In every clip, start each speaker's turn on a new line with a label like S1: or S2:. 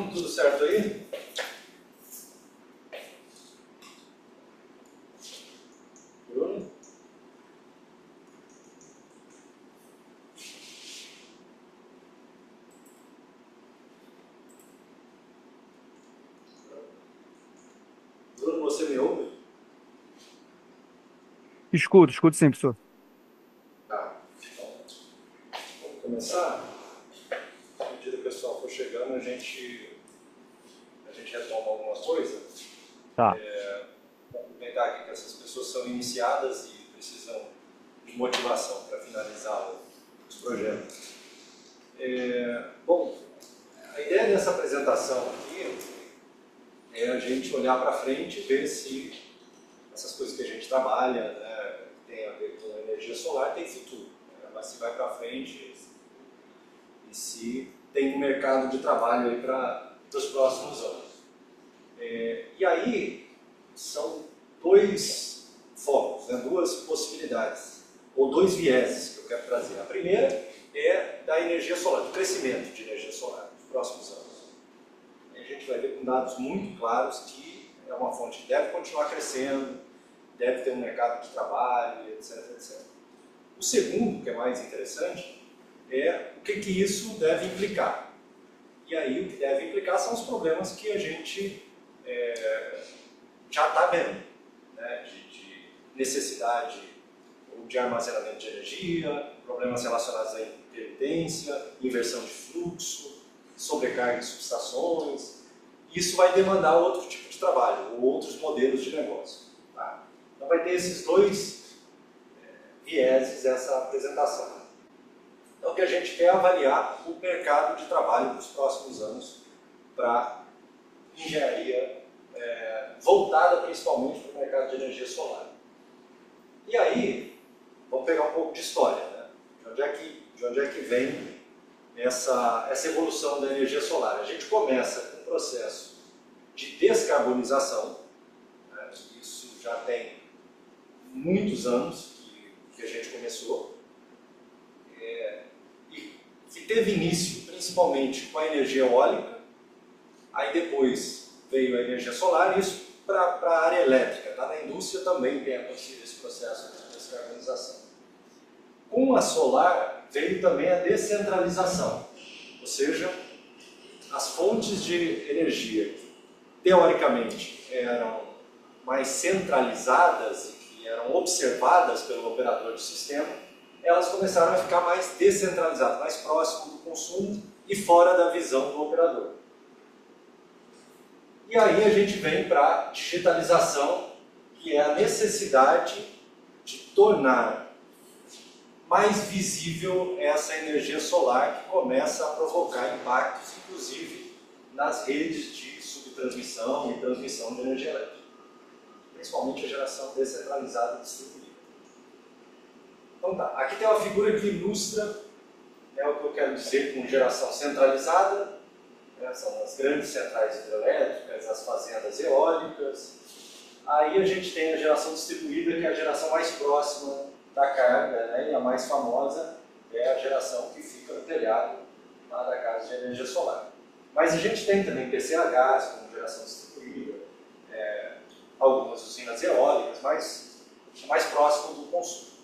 S1: Bruno, tudo certo aí? Bruno? Bruno, você me ouve?
S2: Escuto, escuto sim, professor.
S1: Tá. Então, vamos começar? À medida que o pessoal for chegando, a gente retoma alguma coisa.
S2: Tá.
S1: Vou aproveitar aqui que essas pessoas são iniciadas e precisam de motivação para finalizar os projetos. Bom, a ideia dessa apresentação aqui é a gente olhar para frente e ver se essas coisas que a gente trabalha, né, tem a ver com energia solar, tem futuro, né? Mas se vai para frente e se tem um mercado de trabalho aí para os próximos anos. E aí são dois focos, né, duas possibilidades, ou dois vieses que eu quero trazer. A primeira é da energia solar, do crescimento de energia solar nos próximos anos. E a gente vai ver com dados muito claros que é uma fonte que deve continuar crescendo, deve ter um mercado de trabalho, etc, etc. O segundo, que é mais interessante, é o que isso deve implicar. E aí o que deve implicar são os problemas que a gente já está vendo, né? De necessidade de armazenamento de energia, problemas relacionados à intermitência, inversão de fluxo, sobrecarga de subestações. Isso vai demandar outro tipo de trabalho, ou outros modelos de negócio. Tá? Então vai ter esses dois vieses essa apresentação. Então o que a gente quer é avaliar o mercado de trabalho para os próximos anos para engenharia voltada principalmente para o mercado de energia solar. E aí, vamos pegar um pouco de história, né? De onde é que vem essa evolução da energia solar? A gente começa com um processo de descarbonização, né? Isso já tem muitos anos que a gente começou, e que teve início principalmente com a energia eólica, aí depois veio a energia solar, e isso para a área elétrica, tá? Na indústria também tem acontecido esse processo de descarbonização. Com a solar veio também a descentralização, ou seja, as fontes de energia que teoricamente eram mais centralizadas e que eram observadas pelo operador do sistema, elas começaram a ficar mais descentralizadas, mais próximo do consumo e fora da visão do operador. E aí a gente vem para a digitalização, que é a necessidade de tornar mais visível essa energia solar que começa a provocar impactos, inclusive nas redes de subtransmissão e transmissão de energia elétrica, principalmente a geração descentralizada e distribuída. Então tá, aqui tem uma figura que ilustra, né, o que eu quero dizer com geração centralizada, né, são as grandes centrais hidrelétricas, as fazendas eólicas. Aí a gente tem a geração distribuída, que é a geração mais próxima da carga, né, e a mais famosa é a geração que fica no telhado lá da casa de energia solar. Mas a gente tem também PCHs como geração distribuída, algumas usinas eólicas, mas mais próximo do consumo.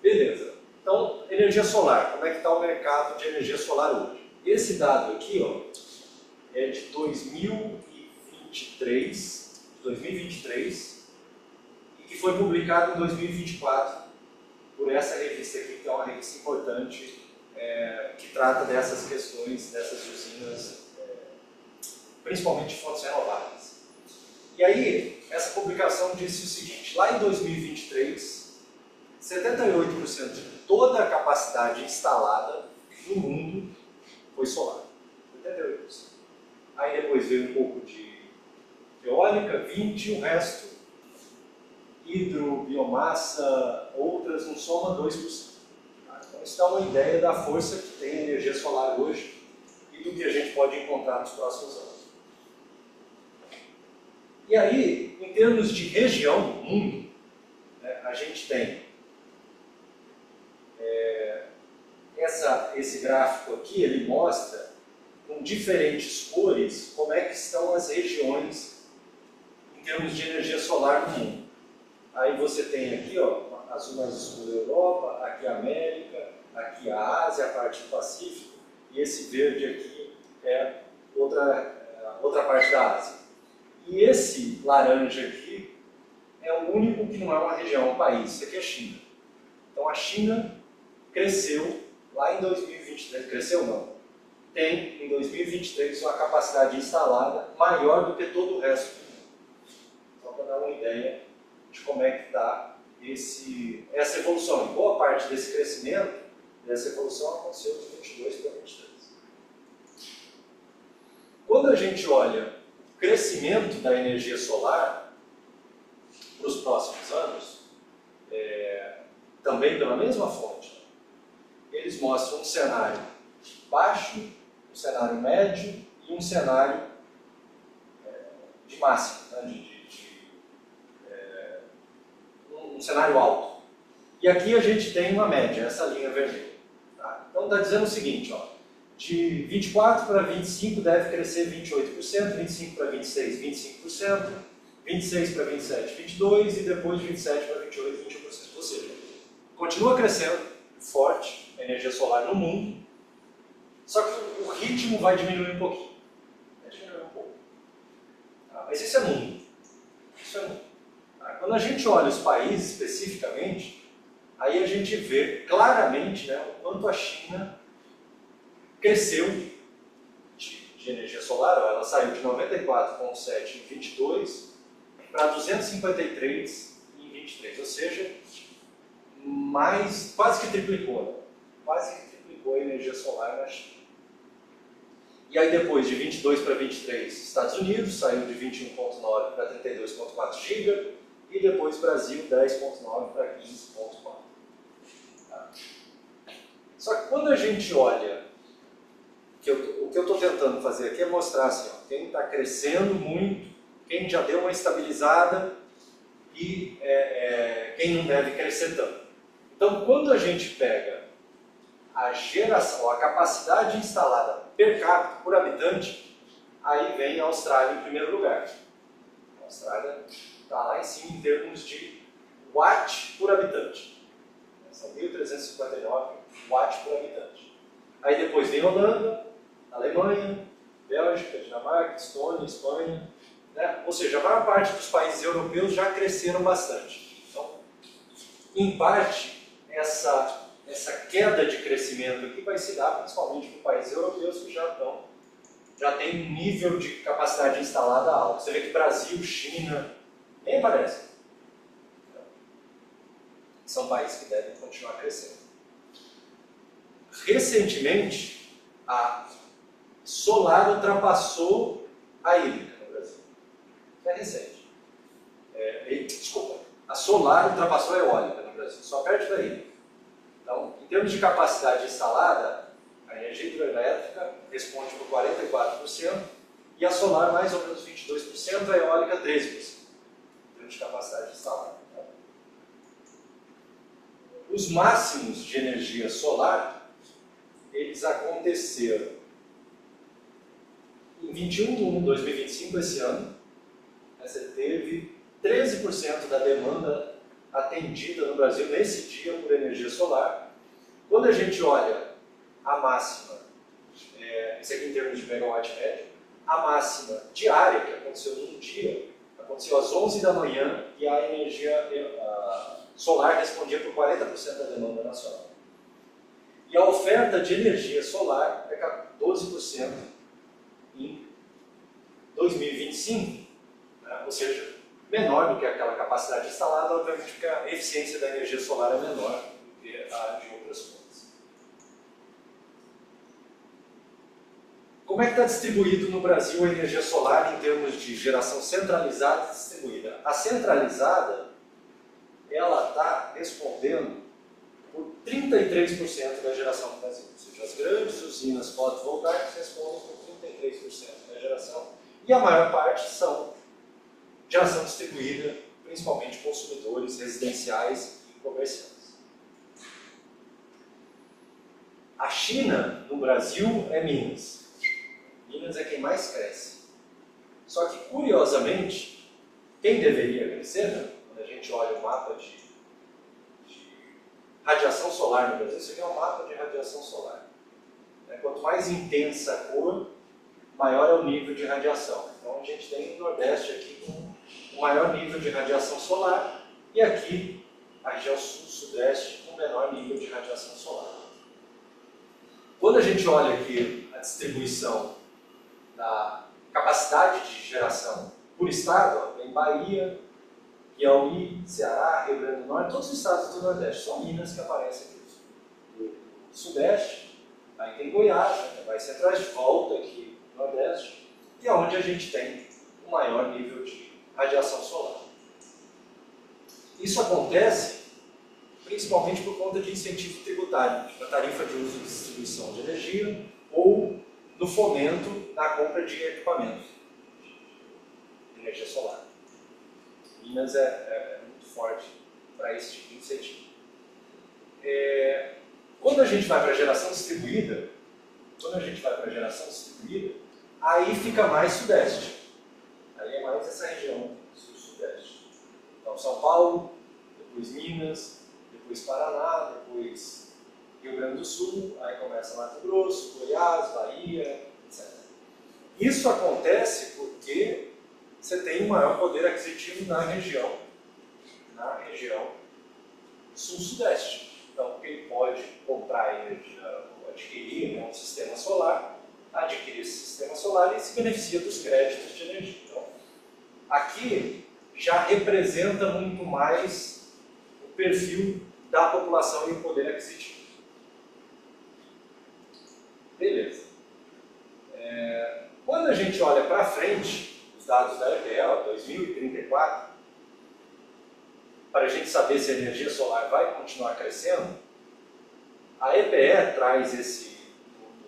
S1: Beleza. Então, energia solar. Como é que está o mercado de energia solar hoje? Esse dado aqui, ó, é de 2023, e que foi publicado em 2024 por essa revista aqui, que é uma revista importante, que trata dessas questões, dessas usinas, principalmente de fontes renováveis. E aí, essa publicação disse o seguinte: lá em 2023, 78% de toda a capacidade instalada no mundo foi solar. 78%. Aí depois veio um pouco de eólica, 20%, e o resto, hidro, biomassa, outras, não soma 2%. Então isso dá uma ideia da força que tem a energia solar hoje e do que a gente pode encontrar nos próximos anos. E aí, em termos de região do mundo, né, a gente tem esse gráfico aqui, ele mostra com diferentes cores como é que estão as regiões em termos de energia solar no mundo. Aí você tem aqui, ó, azul mais escuro a Europa, aqui a América, aqui a Ásia, a parte do Pacífico, e esse verde aqui é outra parte da Ásia. E esse laranja aqui é o único que não é uma região, é um país, isso aqui é a China. Então a China cresceu lá em 2023, cresceu não, tem em 2023 uma capacidade instalada maior do que todo o resto do mundo. Só para dar uma ideia de como é que está essa evolução. E boa parte desse crescimento, dessa evolução aconteceu de 22 para 23. Quando a gente olha o crescimento da energia solar para os próximos anos, também pela mesma fonte, eles mostram um cenário baixo, um cenário médio e um cenário de máximo, né, um cenário alto. E aqui a gente tem uma média, essa linha vermelha. Tá? Então está dizendo o seguinte, ó, de 24 para 25 deve crescer 28%, 25 para 26, 25%, 26 para 27, 22% e depois de 27 para 28, 21%. Ou seja, continua crescendo forte a energia solar no mundo, só que o ritmo vai diminuir um pouquinho. Vai diminuir um pouco. Tá? Mas isso é mundo. Isso é mundo. Tá? Quando a gente olha os países especificamente, aí a gente vê claramente, né, o quanto a China cresceu de energia solar. Ela saiu de 94,7 em 22 para 253 em 23, ou seja, quase que triplicou, né? Quase que triplicou a energia solar na China. E aí depois de 22 para 23, Estados Unidos saiu de 21,9 para 32,4 GB e depois Brasil 10,9 para 15,4. Tá? Só que quando a gente olha, o que eu estou tentando fazer aqui é mostrar assim, ó, quem está crescendo muito, quem já deu uma estabilizada e quem não deve crescer tanto. Então, quando a gente pega a geração, a capacidade instalada per capita, por habitante, aí vem a Austrália em primeiro lugar. A Austrália está lá em cima em termos de watt por habitante. São 1.359 watts por habitante. Aí depois vem Holanda, Alemanha, Bélgica, Dinamarca, Estônia, Espanha, né? Ou seja, a maior parte dos países europeus já cresceram bastante. Então, em parte, essa queda de crescimento aqui vai se dar principalmente para países europeus que já têm um nível de capacidade instalada alto. Você vê que Brasil, China, nem aparece. São países que devem continuar crescendo. Recentemente, a solar ultrapassou a hídrica no Brasil. Isso é recente. Desculpa, a solar ultrapassou a eólica no Brasil, só perto da hídrica. Então, em termos de capacidade instalada, a energia hidroelétrica responde por 44% e a solar mais ou menos 22%, a eólica 13%, em termos de capacidade instalada. Os máximos de energia solar, eles aconteceram em 2025, esse ano. Você teve 13% da demanda atendida no Brasil nesse dia por energia solar. Quando a gente olha a máxima, isso aqui em termos de megawatt médio, a máxima diária que aconteceu num dia, aconteceu às 11 da manhã e a energia solar respondia por 40% da demanda nacional. E a oferta de energia solar é 12% em 2025, né? Ou seja, menor do que aquela capacidade instalada, obviamente porque a eficiência da energia solar é menor do que a de outras fontes. Como é que está distribuído no Brasil a energia solar em termos de geração centralizada e distribuída? A centralizada, ela está respondendo por 33% da geração do Brasil. Ou seja, as grandes usinas fotovoltaicas respondem por 33% da geração e a maior parte são geração distribuída, principalmente consumidores residenciais e comerciais. A China, no Brasil, é Minas. Minas é quem mais cresce. Só que, curiosamente, quem deveria crescer, né? Quando a gente olha o mapa de radiação solar no Brasil, isso aqui é um mapa de radiação solar. Quanto mais intensa a cor, maior é o nível de radiação. Então a gente tem o Nordeste aqui com o maior nível de radiação solar e aqui a região Sul-Sudeste com o menor nível de radiação solar. Quando a gente olha aqui a distribuição da capacidade de geração por estado, ó, tem Bahia, Piauí, Ceará, Rio Grande do Norte, todos os estados do Nordeste, só Minas que aparecem aqui do Sudeste, aí tem Goiás, né, vai Centro-Oeste, volta aqui no Nordeste, e é onde a gente tem o maior nível de radiação solar. Isso acontece principalmente por conta de incentivo tributário, na tarifa de uso e distribuição de energia ou no fomento na compra de equipamento de energia solar. Minas é muito forte para esse tipo de incentivo. Quando a gente vai para a geração distribuída, aí fica mais Sudeste. Aí é mais essa região Sul-Sudeste. Então São Paulo, depois Minas, depois Paraná, depois Rio Grande do Sul, aí começa Mato Grosso, Goiás, Bahia, etc. Isso acontece porque você tem um maior poder aquisitivo na região Sul-Sudeste. Então, quem pode comprar energia, adquirir, né, um sistema solar, adquire esse sistema solar e se beneficia dos créditos de energia. Então, aqui já representa muito mais o perfil da população e o poder aquisitivo. Beleza. Quando a gente olha para frente, os dados da EPE, 2034, para a gente saber se a energia solar vai continuar crescendo, a EPE traz esse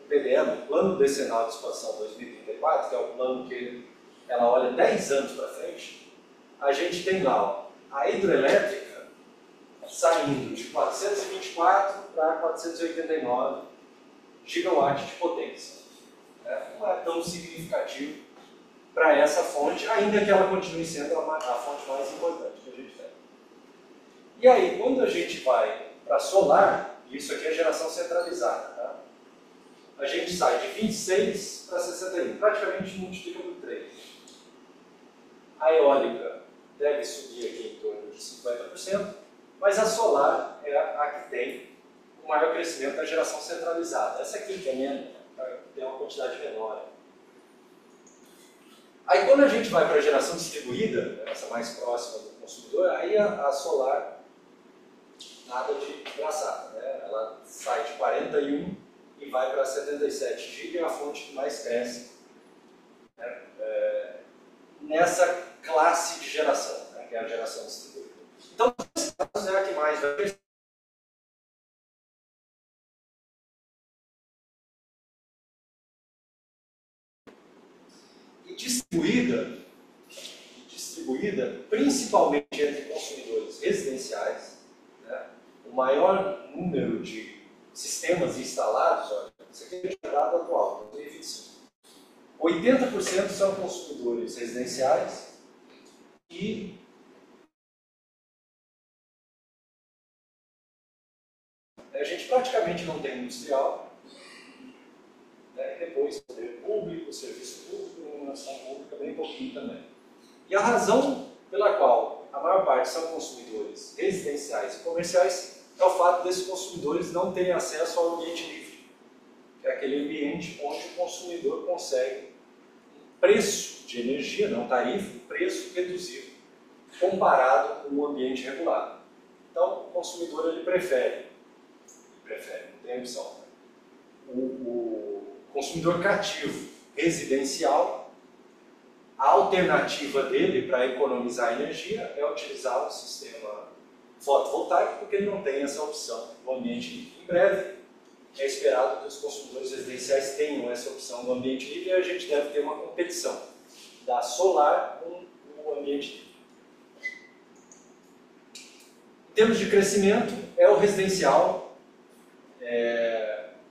S1: PDE, o Plano Decenal de Expansão 2034, que é o plano que ela olha 10 anos para frente. A gente tem lá, ó, a hidrelétrica saindo de 424 para 489 gigawatts de potência. Não é tão significativo para essa fonte, ainda que ela continue sendo a fonte mais importante que a gente tem. E aí, quando a gente vai para solar, isso aqui é geração centralizada, tá? A gente sai de 26 para 61, praticamente multiplica por 3. A eólica deve subir aqui em torno de 50%, mas a solar é a que tem o maior crescimento da geração centralizada. Essa aqui que é menos, tem uma quantidade menor. Aí quando a gente vai para a geração distribuída, essa mais próxima do consumidor, aí a solar nada de engraçado, né? Ela sai de 41 e vai para 77 GB, é a fonte que mais cresce, né? Nessa classe de geração, né? Que é a geração distribuída. Então, esses casos é a que mais vai crescer. E distribuída principalmente entre consumidores residenciais, né? O maior número de sistemas instalados, olha, isso aqui é o dado atual, 2025. 80% são consumidores residenciais e a gente praticamente não tem industrial, né? Depois poder público, serviço público, iluminação pública, bem pouquinho também. E a razão pela qual a maior parte são consumidores residenciais e comerciais é o fato desses consumidores não terem acesso ao ambiente livre, que é aquele ambiente onde o consumidor consegue um preço de energia, não tarifa, um preço reduzido, comparado com o ambiente regulado. Então, o consumidor ele prefere, não tem opção. O consumidor cativo residencial, a alternativa dele para economizar energia é utilizar o sistema fotovoltaico, porque ele não tem essa opção no ambiente livre. Em breve, é esperado que os consumidores residenciais tenham essa opção no ambiente livre e a gente deve ter uma competição da solar com o ambiente livre. Em termos de crescimento, é o residencial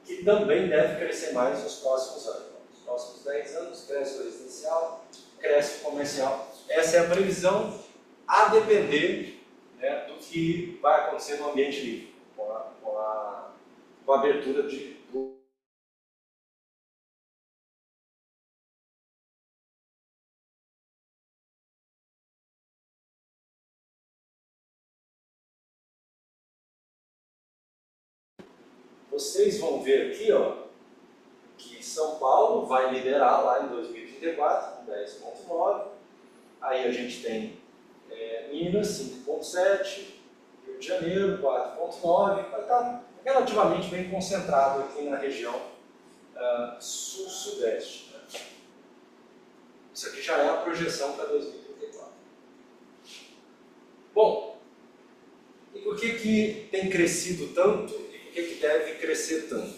S1: que também deve crescer mais nos próximos anos. Nos próximos próximos 10 anos, cresce o residencial, cresce o comercial. Essa é a previsão, a depender, né, do que vai acontecer no ambiente livre, com a abertura do Vocês vão ver aqui, ó, que São Paulo vai liderar lá em 2034 com 10,9. Aí a gente tem Minas 5,7, Rio de Janeiro 4,9. Vai estar relativamente bem concentrado aqui na região sul-sudeste. Né? Isso aqui já é a projeção para 2034. Bom, e por que tem crescido tanto? Por que deve crescer tanto?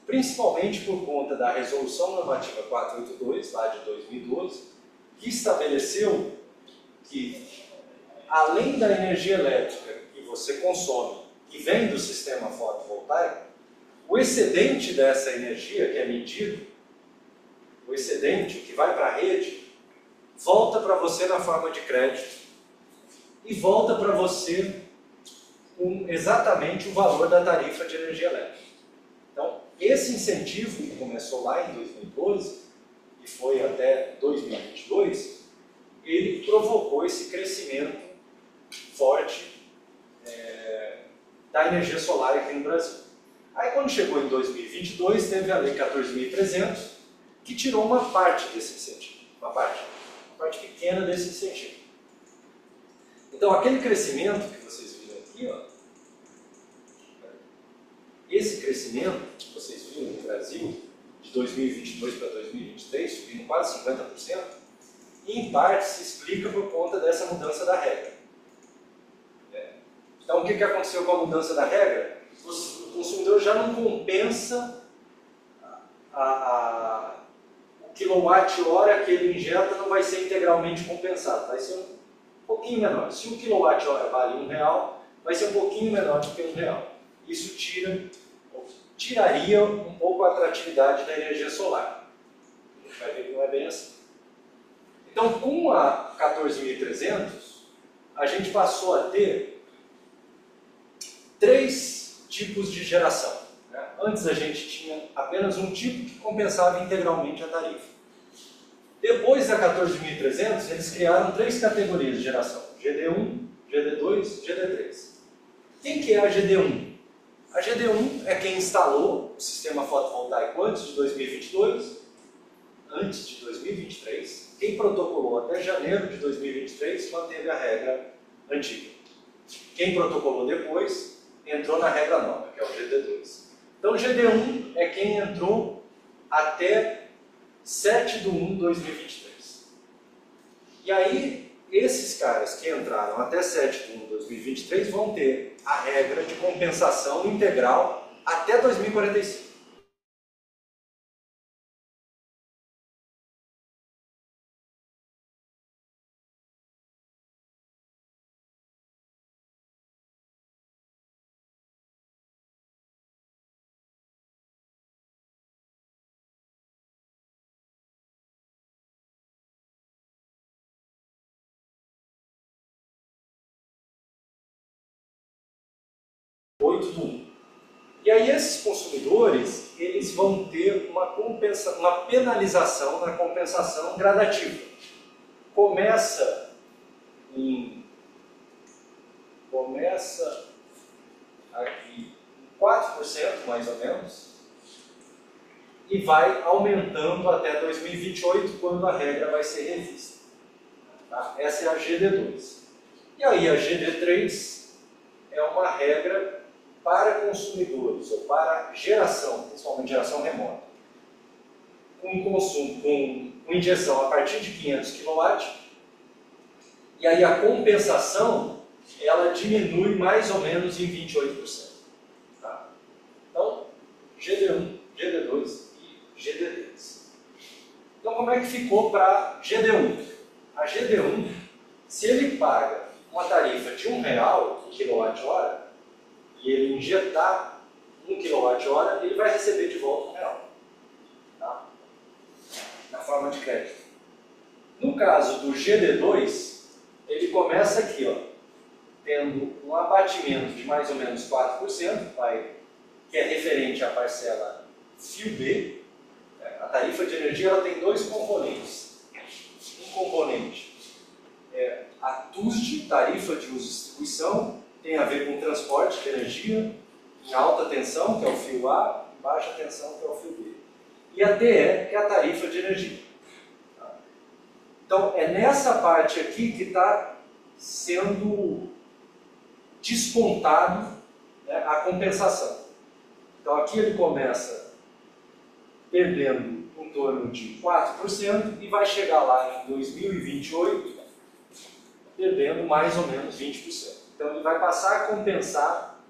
S1: Principalmente por conta da Resolução Normativa 482, lá de 2012, que estabeleceu que, além da energia elétrica que você consome, que vem do sistema fotovoltaico, o excedente dessa energia que é medido, o excedente que vai para a rede, volta para você na forma de crédito e volta para você com exatamente o valor da tarifa de energia elétrica. Então, esse incentivo que começou lá em 2012 e foi até 2022, ele provocou esse crescimento forte da energia solar aqui no Brasil. Aí, quando chegou em 2022, teve a Lei 14.300, que tirou uma parte desse incentivo, uma parte pequena desse incentivo. Então, aquele crescimento que vocês viram aqui, ó, esse crescimento que vocês viram no Brasil, de 2022 para 2023, subindo quase 50%, em parte se explica por conta dessa mudança da regra. Então, o que aconteceu com a mudança da regra? O consumidor já não compensa o quilowatt-hora que ele injeta, não vai ser integralmente compensado, vai ser um pouquinho menor. Se o quilowatt-hora vale R$1, vai ser um pouquinho menor do que R$1. Isso tiraria um pouco a atratividade da energia solar. A gente vai ver que não é bem assim. Então, com a 14.300, a gente passou a ter 3 tipos de geração. Né? Antes a gente tinha apenas um tipo que compensava integralmente a tarifa. Depois da 14.300, eles criaram 3 categorias de geração: GD1, GD2 e GD3. Quem que é a GD1? A GD1 é quem instalou o sistema fotovoltaico antes de 2022, antes de 2023. Quem protocolou até janeiro de 2023 manteve a regra antiga. Quem protocolou depois entrou na regra nova, que é o GD2. Então, o GD1 é quem entrou até 7/1/2023. E aí, esses caras que entraram até 7/1/2023 vão ter a regra de compensação integral até 2045. E aí esses consumidores, eles vão ter uma penalização na compensação gradativa. Começa aqui em 4% mais ou menos e vai aumentando até 2028, quando a regra vai ser revista. Tá? Essa é a GD2. E aí a GD3 é uma regra para consumidores, ou para geração, principalmente geração remota, com consumo, com injeção a partir de 500 kW, e aí a compensação, ela diminui mais ou menos em 28%. Tá? Então, GD1, GD2 e GD3. Então, como é que ficou para GD1? A GD1, se ele paga uma tarifa de R$1 por kWh, e ele injetar 1 kWh, ele vai receber de volta R$1. forma de crédito. No caso do GD2, ele começa aqui, ó, tendo um abatimento de mais ou menos 4%, que é referente à parcela fio B. A tarifa de energia ela tem dois componentes. Um componente é a TUSD, tarifa de uso e distribuição, tem a ver com transporte de energia em alta tensão, que é o fio A, e baixa tensão, que é o fio B. E a TE, que é a tarifa de energia. Então, é nessa parte aqui que está sendo descontado, né, a compensação. Então, aqui ele começa perdendo em torno de 4% e vai chegar lá em 2028 perdendo mais ou menos 20%. Então, ele vai passar a compensar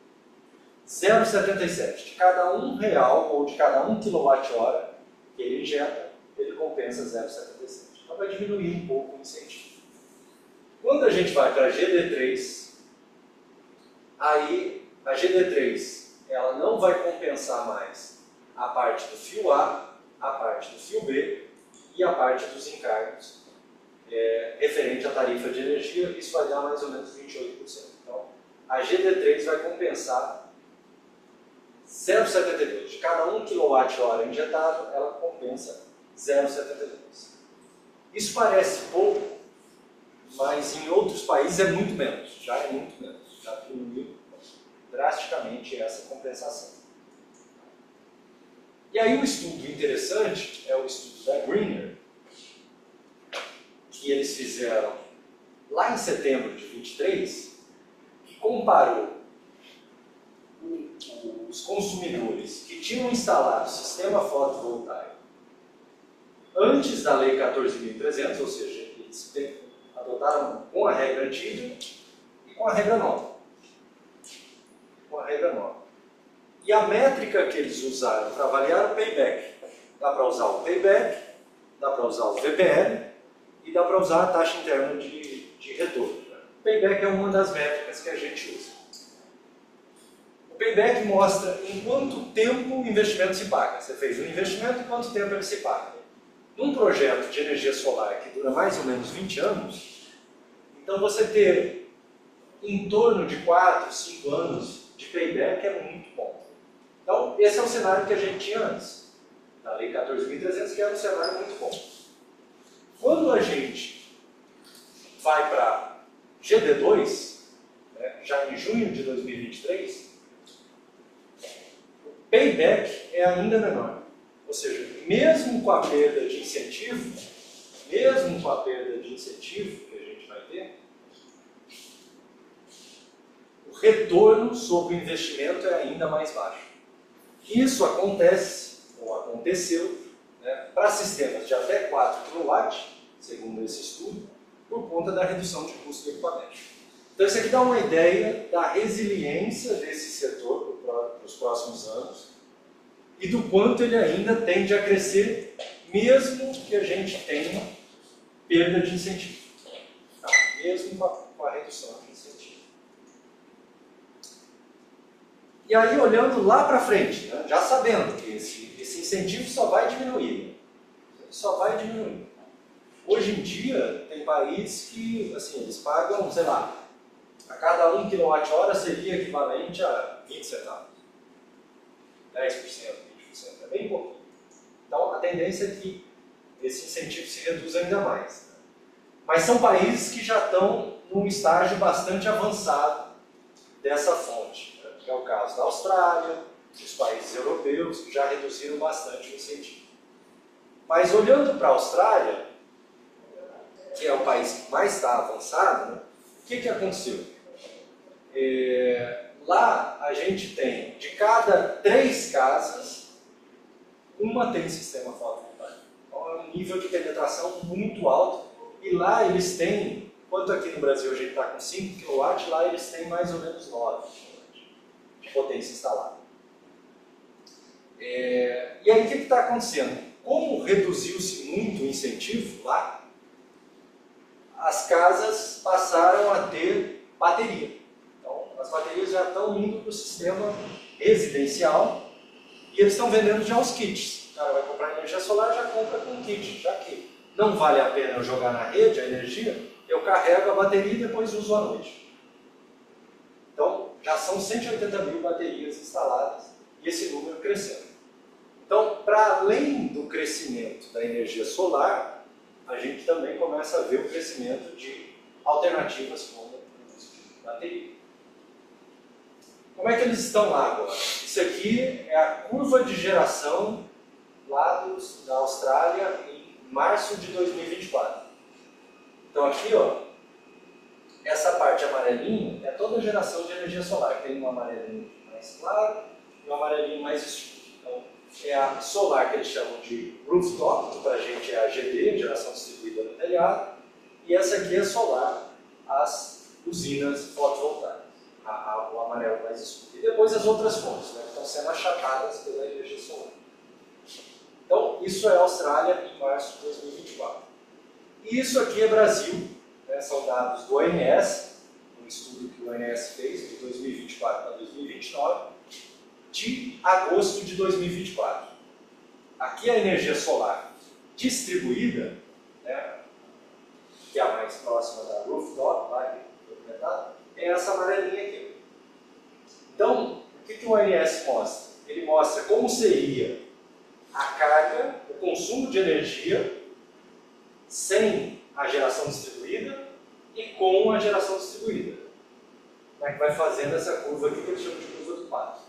S1: 0,77. De cada R$1 ou de cada 1 kWh que ele injeta, ele compensa 0,77. Então, vai diminuir um pouco o incentivo. Quando a gente vai para a GD3, aí a GD3 ela não vai compensar mais a parte do fio A, a parte do fio B e a parte dos encargos referente à tarifa de energia. Isso vai dar mais ou menos 28%. Então, a GD3 vai compensar 0,72. De cada 1 kWh injetado, ela compensa 0,72. Isso parece pouco, mas em outros países é muito menos, já é muito menos, já diminuiu drasticamente essa compensação. E aí o estudo interessante é o estudo da Greener, que eles fizeram lá em setembro de 23, que comparou os consumidores que tinham instalado sistema fotovoltaico antes da Lei 14.300, ou seja, eles adotaram com a regra antiga e com a regra nova. E a métrica que eles usaram para avaliar o payback, dá para usar o payback, dá para usar o VPL e dá para usar a taxa interna de retorno. O payback é uma das métricas que a gente usa. O payback mostra em quanto tempo o investimento se paga. Você fez um investimento, em quanto tempo ele se paga. Num projeto de energia solar que dura mais ou menos 20 anos, então você ter em torno de 4, 5 anos de payback é muito bom. Então, esse é o cenário que a gente tinha antes, da Lei 14.300, que era um cenário muito bom. Quando a gente vai para GD2, né, já em junho de 2023, o payback é ainda menor. Ou seja, mesmo com a perda de incentivo, que a gente vai ter, o retorno sobre o investimento é ainda mais baixo. Isso acontece, ou aconteceu, né, para sistemas de até 4 kW, segundo esse estudo, por conta da redução de custo do equipamento. Então isso aqui dá uma ideia da resiliência desse setor para os próximos anos e do quanto ele ainda tende a crescer, mesmo que a gente tenha perda de incentivo. Tá? Mesmo com a redução de incentivo. E aí, olhando lá para frente, né, já sabendo que esse incentivo só vai diminuir. Hoje em dia, tem países que, assim, eles pagam, sei lá, a cada 1 kWh seria equivalente a 20 centavos. 10%, 20%, é bem pouquinho. Então, a tendência é que esse incentivo se reduza ainda mais. Né? Mas são países que já estão num estágio bastante avançado dessa fonte. Né? Que é o caso da Austrália, dos países europeus, que já reduziram bastante o incentivo. Mas olhando para a Austrália, que é o país que mais está avançado, né? O que aconteceu? Lá a gente tem, de cada 3 casas, uma tem sistema fotovoltaico. Então é um nível de penetração muito alto. E lá eles têm, enquanto aqui no Brasil a gente está com 5 kW, lá eles têm mais ou menos 9 de potência instalada. E aí o que está acontecendo? Como reduziu-se muito o incentivo lá, as casas passaram a ter bateria. Então, as baterias já estão indo para o sistema residencial e eles estão vendendo já os kits. cara vai comprar energia solar, já compra com kit, já que não vale a pena eu jogar na rede a energia, eu carrego a bateria e depois uso à noite. Então, já são 180 mil baterias instaladas e esse número crescendo. Então, para além do crescimento da energia solar, a gente também começa a ver o crescimento de alternativas como o uso de bateria. Como é que eles estão lá agora? Isso aqui é a curva de geração lá da Austrália em março de 2024. Então aqui, ó, essa parte amarelinha é toda a geração de energia solar. Tem um amarelinho mais claro e um amarelinho mais escuro. Então, é a solar que eles chamam de rooftop, que para a gente é a GD, geração distribuída no telhado, e essa aqui é solar, as usinas fotovoltaicas, o amarelo mais escuro. E depois as outras fontes, né, que estão sendo achatadas pela energia solar. Então, isso é a Austrália em março de 2024. E isso aqui é Brasil, né, são dados do ONS, um estudo que o ONS fez de 2024 para 2029, de agosto de 2024. Aqui a energia solar distribuída, né, que é a mais próxima da rooftop, lá que foi documentada, é essa amarelinha aqui. Então, o que o ONS mostra? Ele mostra como seria a carga, o consumo de energia sem a geração distribuída e com a geração distribuída. Como é que vai fazendo essa curva aqui que eles chamam de curva do pato.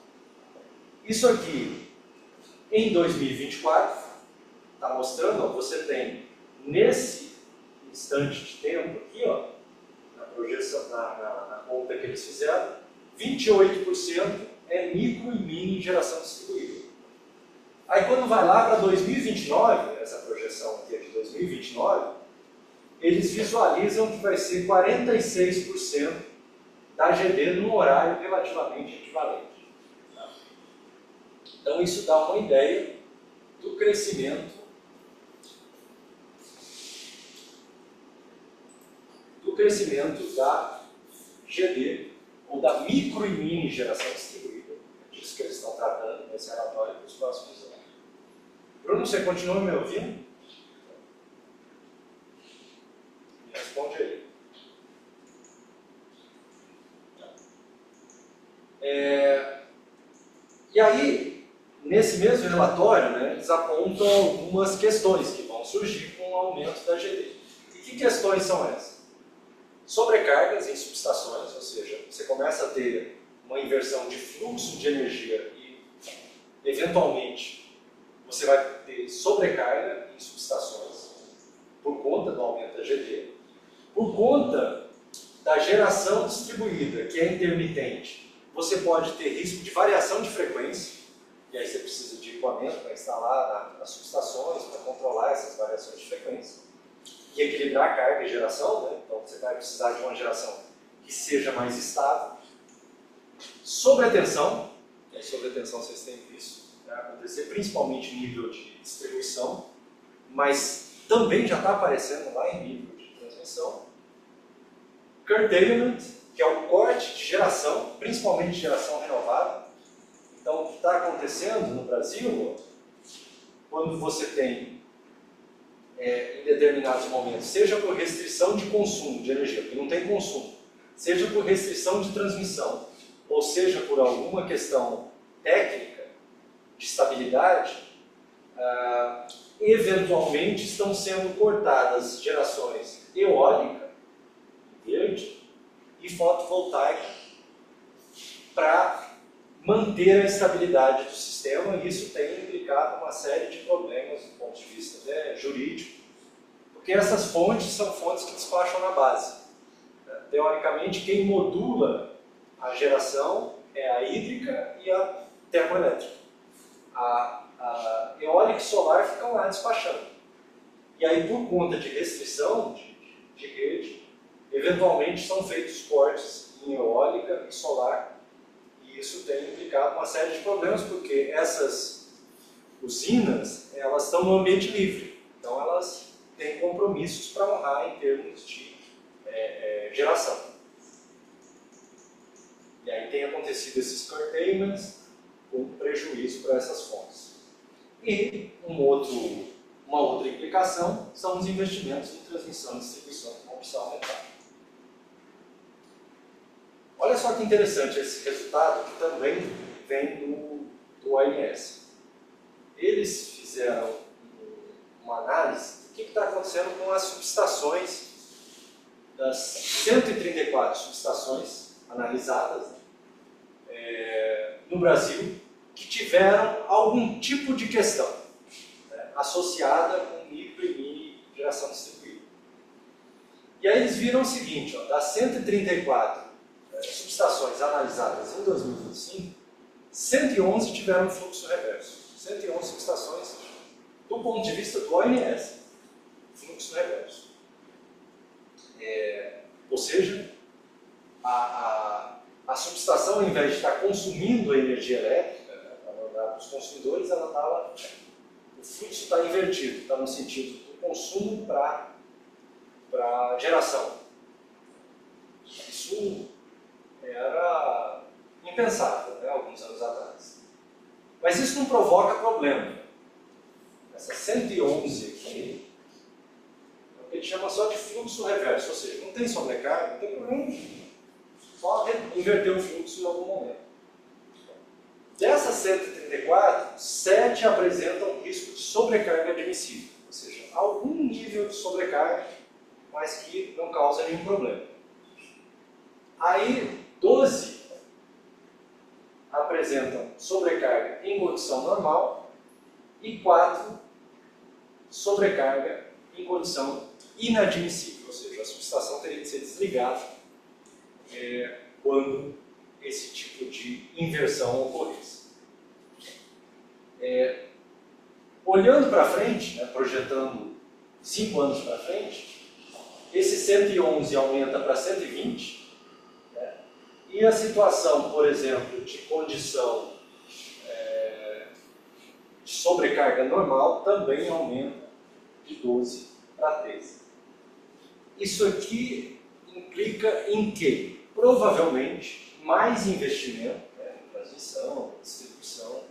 S1: Isso aqui, em 2024, está mostrando, ó, você tem nesse instante de tempo aqui, ó, na projeção, na conta que eles fizeram, 28% é micro e mini geração distribuída. Aí quando vai lá para 2029, essa projeção aqui é de 2029, eles visualizam que vai ser 46% da GD num horário relativamente equivalente. Então isso dá uma ideia do crescimento da GD, ou da micro e mini geração distribuída. É disso que eles estão tratando nesse relatório para os próximos anos. Bruno, você continua me ouvindo? Me responde aí. E aí, nesse mesmo relatório, né, eles apontam algumas questões que vão surgir com o aumento da GD. E que questões são essas? Sobrecargas em subestações, ou seja, você começa a ter uma inversão de fluxo de energia e, eventualmente, você vai ter sobrecarga em subestações por conta do aumento da GD, por conta da geração distribuída, que é intermitente. Você pode ter risco de variação de frequência, e aí você precisa de equipamento para instalar nas subestações, para controlar essas variações de frequência e equilibrar a carga e geração, né? Então você vai precisar de uma geração que seja mais estável. Sobretensão, e a sobretensão vocês têm visto, vai acontecer principalmente em nível de distribuição, mas também já está aparecendo lá em nível de transmissão. Curtailment, que é o corte de geração, principalmente de geração renovável. Então, o que está acontecendo no Brasil, quando você tem, em determinados momentos, seja por restrição de consumo de energia, porque não tem consumo, seja por restrição de transmissão, ou seja por alguma questão técnica de estabilidade, eventualmente estão sendo cortadas gerações eólica, verde, e fotovoltaica para manter a estabilidade do sistema, e isso tem implicado uma série de problemas do ponto de vista, né, jurídico, porque essas fontes são fontes que despacham na base. Teoricamente, quem modula a geração é a hídrica e a termoelétrica. A eólica e solar ficam lá despachando. E aí, por conta de restrição de rede, eventualmente são feitos cortes em eólica e solar, e isso tem implicado uma série de problemas, porque essas usinas, elas estão no ambiente livre, então elas têm compromissos para honrar em termos de geração. E aí tem acontecido esses curtailments com prejuízo para essas fontes. E uma outra implicação são os investimentos em transmissão e distribuição que vão precisar aumentar. Olha só que interessante esse resultado, que também vem do ONS. Eles fizeram uma análise do que está acontecendo com as subestações, das 134 subestações analisadas no Brasil, que tiveram algum tipo de questão, né, associada com micro e mini geração distribuída. E aí eles viram o seguinte, ó, das 134 subestações analisadas em 2025, 111 tiveram fluxo reverso. 111 subestações do ponto de vista do ONS, fluxo reverso. Ou seja, a subestação, ao invés de estar consumindo a energia elétrica, né, para mandar para os consumidores, o fluxo está invertido, está no sentido do consumo para geração. Isso era impensável, né, alguns anos atrás. Mas isso não provoca problema. Essas 111 aqui, é o que a gente chama só de fluxo reverso, ou seja, não tem sobrecarga, não tem problema, só inverter o fluxo em algum momento. Dessas 134, 7 apresentam risco de sobrecarga admissível, ou seja, algum nível de sobrecarga, mas que não causa nenhum problema. Aí, 12 apresentam sobrecarga em condição normal e 4 sobrecarga em condição inadmissível, ou seja, a subestação teria que ser desligada quando esse tipo de inversão ocorresse. Olhando para frente, né, projetando 5 anos para frente, esse 111 aumenta para 120, e a situação, por exemplo, de condição de sobrecarga normal também aumenta de 12 para 13. Isso aqui implica em que, provavelmente, mais investimento em transmissão, distribuição,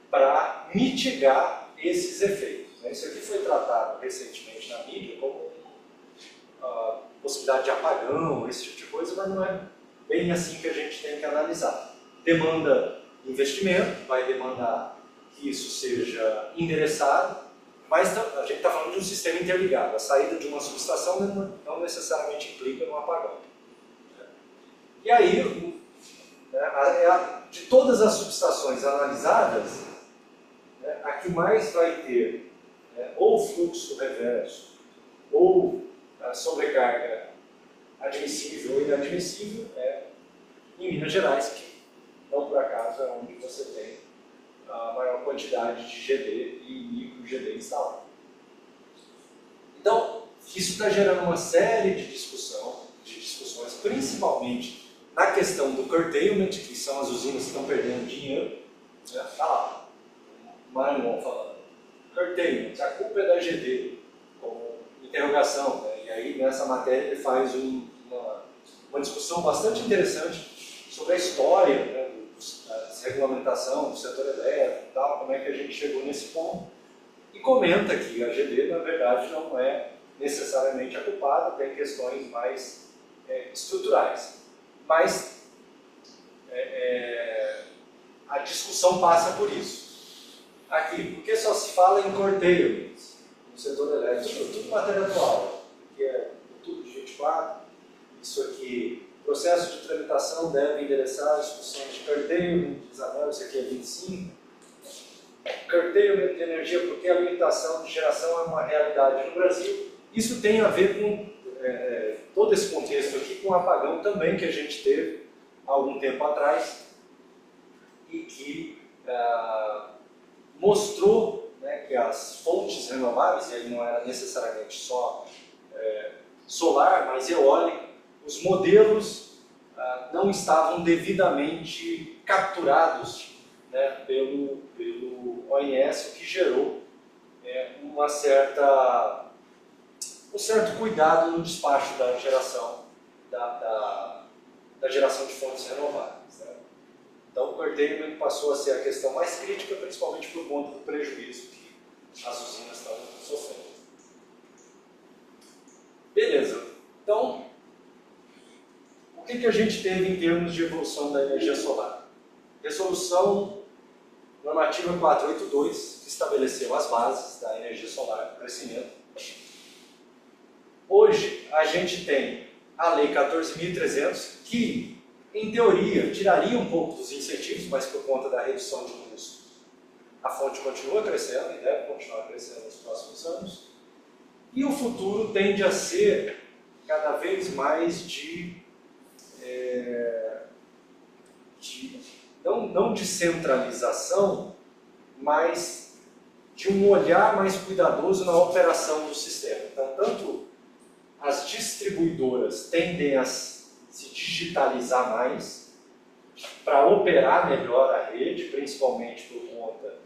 S1: para mitigar esses efeitos. Isso aqui foi tratado recentemente na mídia como possibilidade de apagão, esse tipo de coisa, mas não é bem assim que a gente tem que analisar. Demanda investimento, vai demandar que isso seja endereçado, mas a gente está falando de um sistema interligado. A saída de uma subestação não necessariamente implica um apagão. E aí, de todas as subestações analisadas, a que mais vai ter ou fluxo reverso ou sobrecarga admissível ou inadmissível em Minas Gerais, que não por acaso é onde você tem a maior quantidade de GD e micro GD instalado. Então, isso está gerando uma série de discussões, principalmente na questão do curtailment, que são as usinas que estão perdendo dinheiro. Está lá, o Maranhão falando. Curtailment, a culpa é da GD, como interrogação, né? E aí nessa matéria ele faz uma discussão bastante interessante sobre a história, né, da regulamentação do setor elétrico e tal, como é que a gente chegou nesse ponto, e comenta que a GD, na verdade, não é necessariamente a culpada, tem questões mais estruturais. Mas a discussão passa por isso. Aqui, porque só se fala em curtailment no setor elétrico, tudo matéria atual, que é tudo de 24, isso aqui, processo de tramitação deve endereçar as discussões de curtailment, Isabel, isso aqui é 25, curtailment de energia, porque a limitação de geração é uma realidade no Brasil. Isso tem a ver com todo esse contexto aqui, com o apagão também que a gente teve há algum tempo atrás e que mostrou, né, que as fontes renováveis, e aí não era necessariamente só solar, mas eólica, os modelos não estavam devidamente capturados, né, pelo ONS, o que gerou um certo cuidado no despacho da geração, da geração de fontes renováveis. Né? Então o curtailment passou a ser a questão mais crítica, principalmente por conta do prejuízo que as usinas estão sofrendo. Beleza. Então, o que a gente teve em termos de evolução da energia solar? Resolução normativa 482, que estabeleceu as bases da energia solar para crescimento. Hoje, a gente tem a Lei 14.300, que, em teoria, tiraria um pouco dos incentivos, mas por conta da redução de custos, a fonte continua crescendo e deve continuar crescendo nos próximos anos. E o futuro tende a ser cada vez mais não de centralização, mas de um olhar mais cuidadoso na operação do sistema. Então, tanto as distribuidoras tendem a se digitalizar mais para operar melhor a rede, principalmente por conta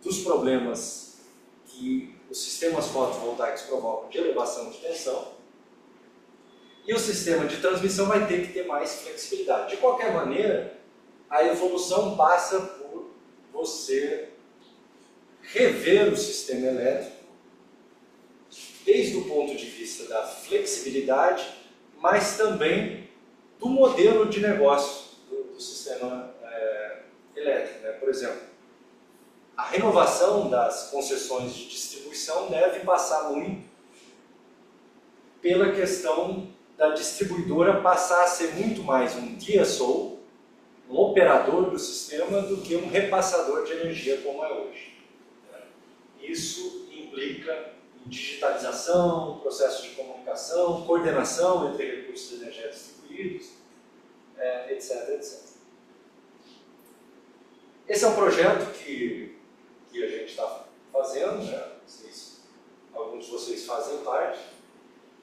S1: dos problemas que os sistemas fotovoltaicos provocam de elevação de tensão, e o sistema de transmissão vai ter que ter mais flexibilidade. De qualquer maneira, a evolução passa por você rever o sistema elétrico desde o ponto de vista da flexibilidade, mas também do modelo de negócio do sistema elétrico, né? Por exemplo, a renovação das concessões de distribuição deve passar muito pela questão da distribuidora passar a ser muito mais um DSO, um operador do sistema, do que um repassador de energia como é hoje. Isso implica em digitalização, processo de comunicação, coordenação entre recursos de energia distribuídos, etc, etc. Esse é um projeto que a gente está fazendo, né? Alguns de vocês fazem parte,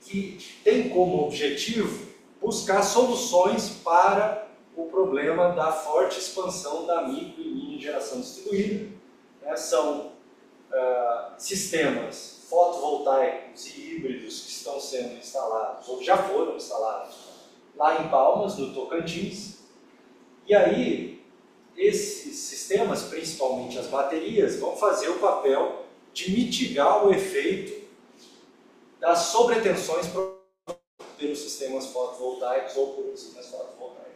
S1: que tem como objetivo buscar soluções para o problema da forte expansão da micro e mini geração distribuída. Né? São sistemas fotovoltaicos e híbridos que estão sendo instalados, ou já foram instalados, lá em Palmas, no Tocantins. E aí, esses sistemas, principalmente as baterias, vão fazer o papel de mitigar o efeito das sobretensões pelos sistemas fotovoltaicos ou por usinas fotovoltaicas.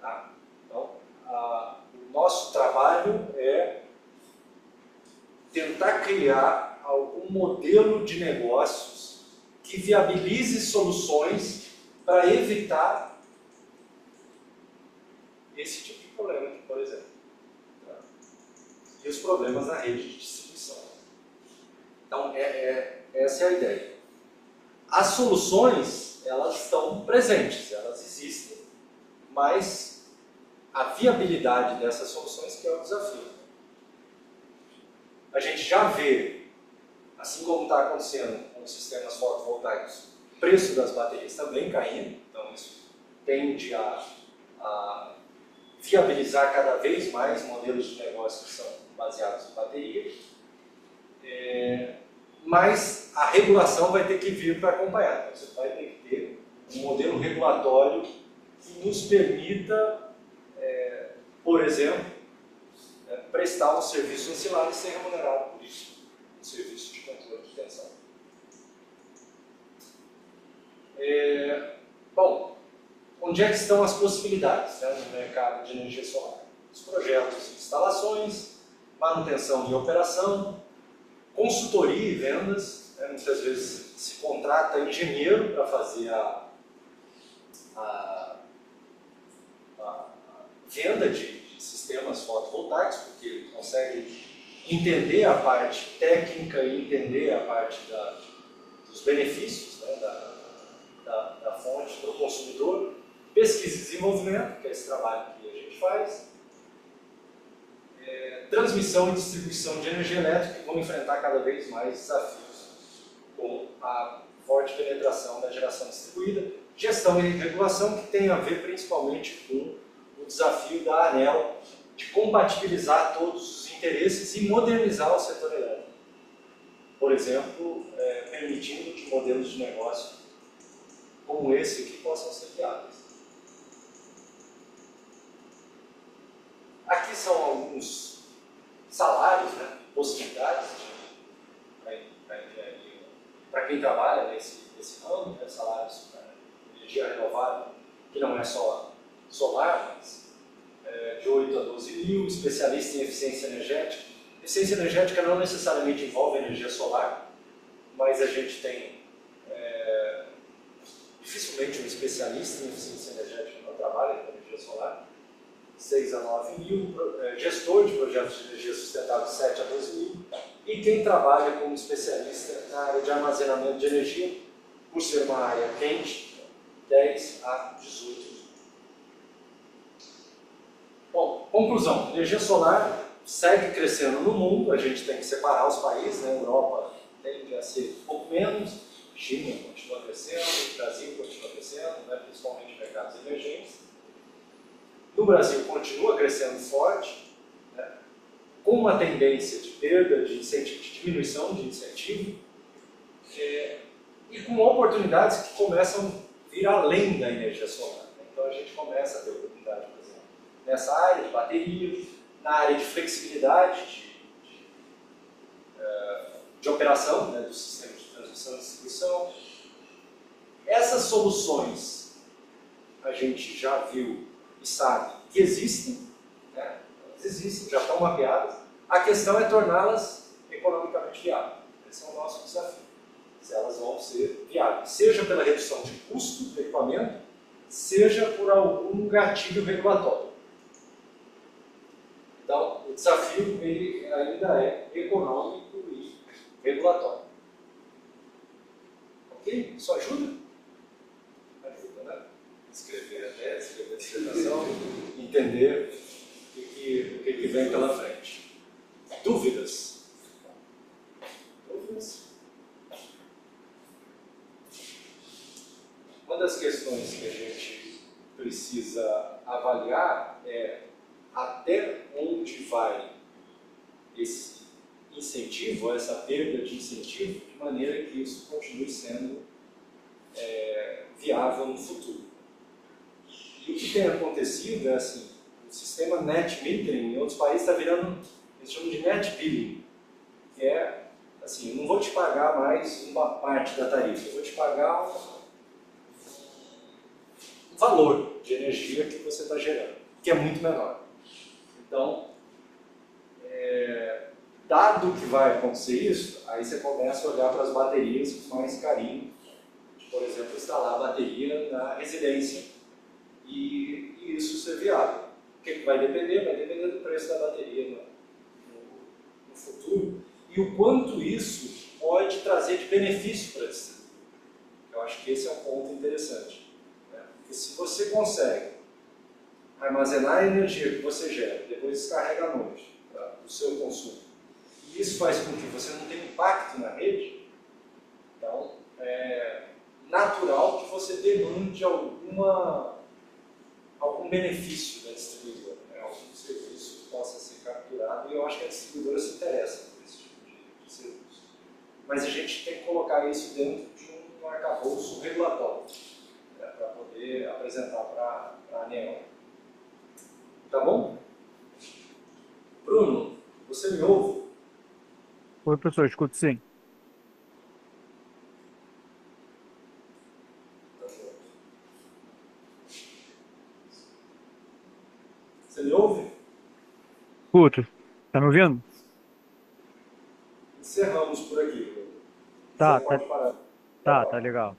S1: Tá? Então, o nosso trabalho é tentar criar algum modelo de negócios que viabilize soluções para evitar esse tipo de problema aqui, por exemplo. Tá? E os problemas na rede de distribuição. Então, essa é a ideia. As soluções, elas estão presentes, elas existem, mas a viabilidade dessas soluções que é o desafio. A gente já vê, assim como está acontecendo com os sistemas fotovoltaicos, o preço das baterias também caindo, então isso tende a viabilizar cada vez mais modelos de negócio que são baseados em bateria, mas a regulação vai ter que vir para acompanhar. Então, você vai ter que ter um modelo regulatório que nos permita, por exemplo, prestar um serviço ancilar e ser remunerado por isso, um serviço de controle de tensão. Bom, onde é que estão as possibilidades, né, no mercado de energia solar? Os projetos de instalações, manutenção e operação, consultoria e vendas, né, muitas vezes se contrata engenheiro para fazer a venda de sistemas fotovoltaicos, porque ele consegue entender a parte técnica e entender a parte dos benefícios, né, da fonte para o consumidor, pesquisa e desenvolvimento, que é esse trabalho que a gente faz, transmissão e distribuição de energia elétrica, que vão enfrentar cada vez mais desafios com a forte penetração da geração distribuída, gestão e regulação, que tem a ver principalmente com o desafio da ANEEL de compatibilizar todos os interesses e modernizar o setor elétrico. Por exemplo, permitindo que modelos de negócio como esse aqui possam ser criados. Aqui são alguns salários, né, possibilidades para quem trabalha nesse ramo, né, salários para energia renovável, que não é só solar, mas de 8 a 12 mil, especialista em eficiência energética. Eficiência energética não necessariamente envolve energia solar, mas a gente tem dificilmente um especialista em eficiência energética não trabalha com energia solar. 6 a 9 mil, gestor de projetos de energia sustentável 7 a 12 mil, e quem trabalha como especialista na área de armazenamento de energia, por ser uma área quente, 10 a 18 mil. Bom, conclusão, energia solar segue crescendo no mundo, a gente tem que separar os países, né? A Europa tende a ser um pouco menos, China continua crescendo, o Brasil continua crescendo, né? Principalmente mercados emergentes. No Brasil continua crescendo forte, né, com uma tendência de perda de incentivo, de diminuição de incentivo, e com oportunidades que começam a vir além da energia solar. Né? Então a gente começa a ter oportunidade, por exemplo, nessa área de bateria, na área de flexibilidade de operação, né, do sistema de transmissão e distribuição. Essas soluções a gente já viu e sabe que existem, né? Elas existem, já estão mapeadas. A questão é torná-las economicamente viáveis. Esse é o nosso desafio. Se elas vão ser viáveis, seja pela redução de custo do equipamento, seja por algum gatilho regulatório. Então, o desafio ele ainda é econômico e regulatório. Ok? Isso ajuda? Ajuda, né? Escrever a tese, escrever a dissertação, entender o que vem pela frente. Dúvidas? Dúvidas? Uma das questões que a gente precisa avaliar é até onde vai esse incentivo, essa perda de incentivo, de maneira que isso continue sendo viável no futuro. E o que tem acontecido é assim, o sistema net metering em outros países está virando, eles chamam de net billing, que é assim, eu não vou te pagar mais uma parte da tarifa, eu vou te pagar um valor de energia que você está gerando, que é muito menor. Então, dado que vai acontecer isso, aí você começa a olhar para as baterias com mais carinho, de, por exemplo, instalar a bateria na residência e isso ser viável. O que vai depender? Vai depender do preço da bateria no futuro e o quanto isso pode trazer de benefício para a distribuidora. Eu acho que esse é um ponto interessante. Né? Porque se você consegue armazenar a energia que você gera, depois descarrega à noite para o seu consumo, e isso faz com que você não tenha impacto na rede, então é natural que você demande algum benefício da distribuidora, né? Algum serviço que possa ser capturado, e eu acho que a distribuidora se interessa por esse tipo de serviço. Mas a gente tem que colocar isso dentro de um arcabouço regulatório, né, para poder apresentar para a ANEEL. Tá bom? Bruno, você me ouve?
S2: Oi, professor, escuto sim.
S1: Você me ouve?
S2: Escuto. Tá me ouvindo?
S1: Encerramos por aqui, Bruno. Você
S2: Tá, tá,
S1: pode parar.
S2: tá
S1: Gravar.
S2: legal.